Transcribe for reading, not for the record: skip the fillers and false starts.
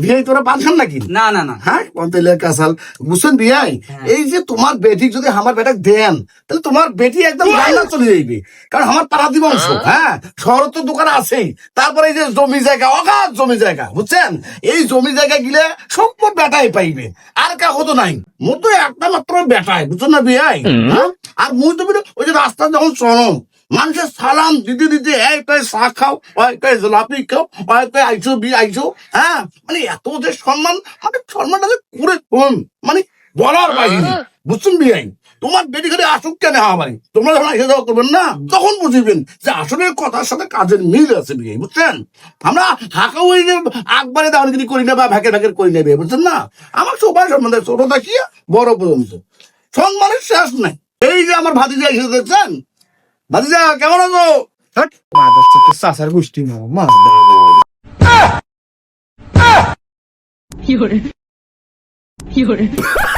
বিয়াই তোরা বাঁধন নাকি? না না না হ্যাঁ কন্তেলে কাসাল বুঝছেন বিয়াই, এই যে তোমার বেটি যদি আমার বেটা দেন তাহলে তোমার বেটি একদম জান্নাত চলে যাইবে। কারণ আমার পাড়াদি বংশ, হ্যাঁ শহর তো দোকান আছেই, তারপরে এই যে জমি জায়গা, অগাধ জমি জায়গা, বুঝছেন এই জমি জায়গা গিলে সম্পদ বেটাই পাইবে, আর কাহো তো নাই, মোর তো একটা মাত্র বেটাই, বুঝছেন না বিয়াই? হ্যাঁ? আর মুই তো ওই যে রাস্তা যখন চরম মানুষের সালাম দিতে দিতে এই কয় চা খাও, ওই কয় জিলাপি খাও, ওই কয় আইসো আইসো, হ্যাঁ মানে এত যে সম্মান, মানে সম্মানটা যে করে কম, মানে বলার বাইরে, বুঝছেন বিয়াই? তোমার বেটি করে আসুক কেন আমার, তোমরা যখন এসে যাওয়া করবেন না তখন বুঝিবেন যে আসলে কথার সাথে কাজের মিল আছে বিয়াই, বুঝছেন? আমরা হাঁকা ওই যে আকবারে দাওয়ানগিরি করি না বা ভ্যাকের করি না বিয়ে, বুঝছেন না? আমার সবাই সম্বন্ধে ছোট থাকিয়া বড় পর্যন্ত সম্মানের শেষ নাই। এই যে আমার ভাতিজা এসে দেখছেন, ভাতিজা কেমন আছো? হট মাদার তো চাচার গোষ্ঠী না মা有人，有人。